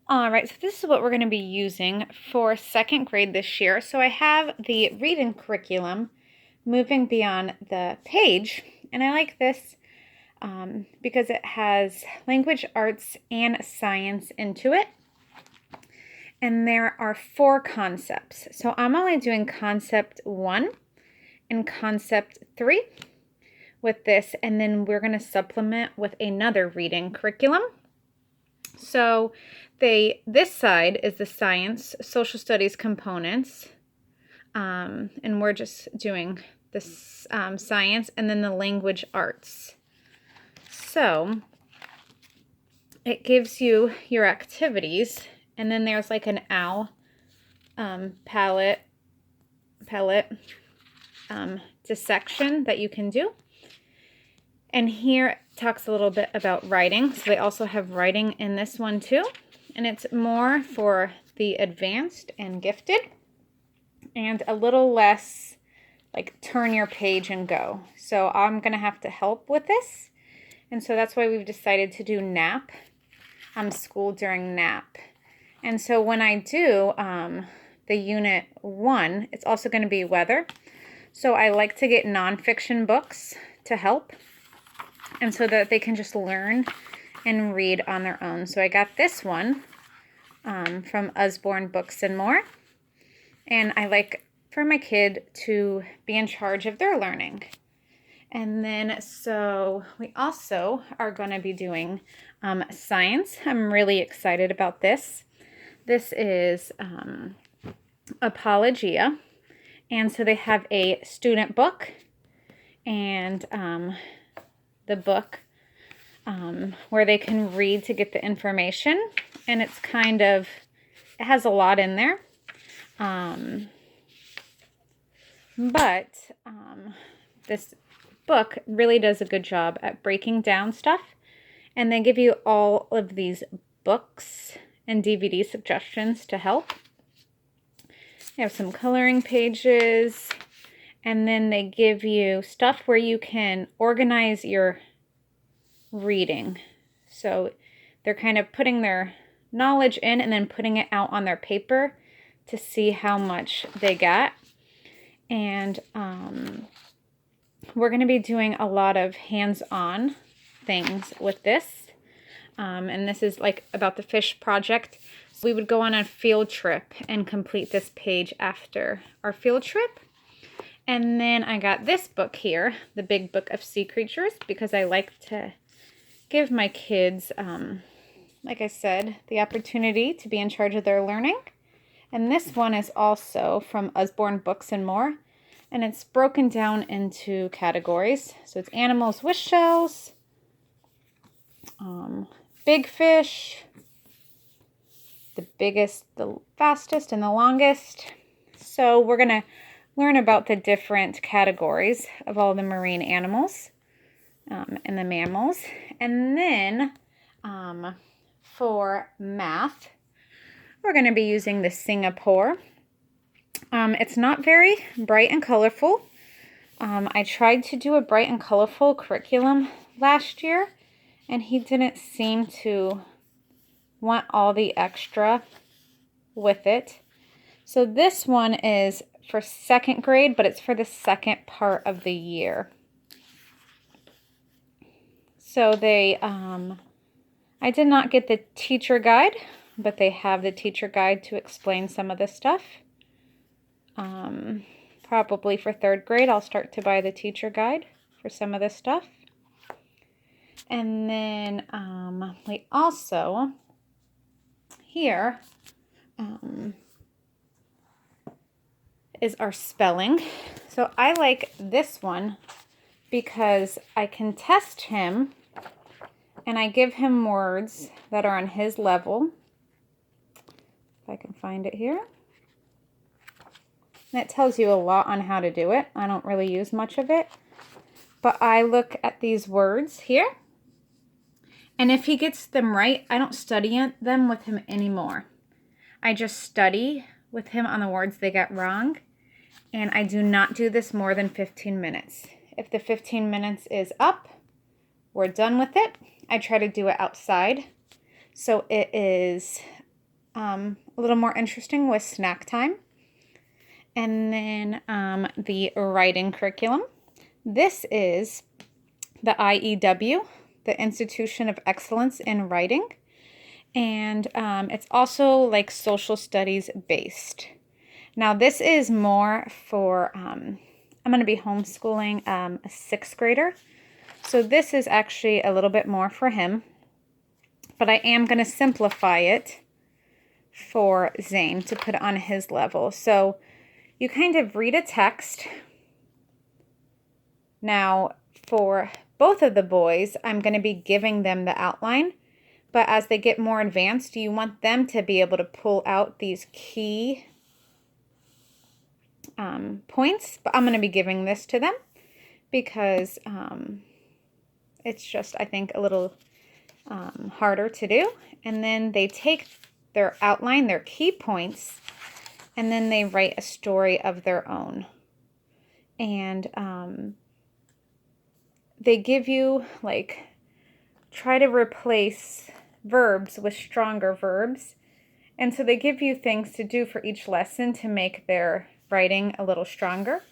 All right, so this is what we're going to be using for second grade this year. So I have the reading curriculum, Moving Beyond the Page, and I like this because it has language, arts, and science into it. And there are 4 concepts. So I'm only doing concept 1 and concept 3 with this, and then we're going to supplement with another reading curriculum. So this side is the science, social studies components, and we're just doing the science and then the language arts. So it gives you your activities, and then there's like an owl palette dissection that you can do. And here it talks a little bit about writing. So they also have writing in this one too. And it's more for the advanced and gifted, and a little less like turn your page and go. So I'm going to have to help with this. And so that's why we've decided to do nap, school during nap. And so when I do the unit 1, it's also going to be weather. So I like to get nonfiction books to help, and so that they can just learn and read on their own. So I got this one from Usborne Books and More. And I like for my kid to be in charge of their learning. And then so we also are going to be doing science. I'm really excited about this. This is Apologia. And so they have a student book and the book where they can read to get the information. And it's it has a lot in there. But this book really does a good job at breaking down stuff. And they give you all of these books and DVD suggestions to help. They have some coloring pages. And then they give you stuff where you can organize your reading. So they're kind of putting their knowledge in and then putting it out on their paper to see how much they got. And we're going to be doing a lot of hands-on things with this. And this is like about the fish project. So we would go on a field trip and complete this page after our field trip. And then I got this book here, The Big Book of Sea Creatures, because I like to give my kids, like I said, the opportunity to be in charge of their learning. And this one is also from Usborne Books and More. And it's broken down into categories. So it's animals with shells, big fish, the biggest, the fastest, and the longest. So we're going to learn about the different categories of all the marine animals and the mammals. And then for math, we're going to be using the Singapore. It's not very bright and colorful. I tried to do a bright and colorful curriculum last year, and he didn't seem to want all the extra with it. So this one is for second grade, but it's for the second part of the year. So I did not get the teacher guide, but they have the teacher guide to explain some of this stuff. Probably for third grade, I'll start to buy the teacher guide for some of this stuff. And then we also, here is our spelling. So I like this one because I can test him and I give him words that are on his level. If I can find it here. And it tells you a lot on how to do it. I don't really use much of it. But I look at these words here. And if he gets them right, I don't study them with him anymore. I just study with him on the words they got wrong. And I do not do this more than 15 minutes. If the 15 minutes is up, we're done with it. I try to do it outside. So it is a little more interesting with snack time. And then the writing curriculum. This is the IEW, the Institution of Excellence in Writing. And it's also like social studies based. Now this is more for, I'm going to be homeschooling a 6th grader. So this is actually a little bit more for him. But I am going to simplify it for Zane to put on his level. So you kind of read a text. Now, for both of the boys, I'm going to be giving them the outline. But as they get more advanced, you want them to be able to pull out these key points. But I'm going to be giving this to them because it's just, I think, a little harder to do. And then they take their outline, their key points, and then they write a story of their own. And they give you, like, try to replace verbs with stronger verbs. And so they give you things to do for each lesson to make their writing a little stronger.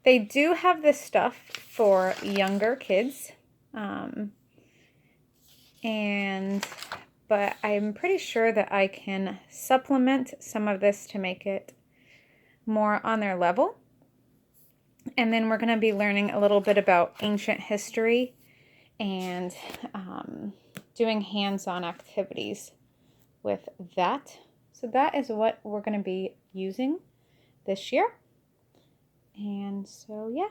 They do have this stuff for younger kids. But I'm pretty sure that I can supplement some of this to make it more on their level. And then we're going to be learning a little bit about ancient history and doing hands-on activities with that. So that is what we're going to be using this year. And so, yeah.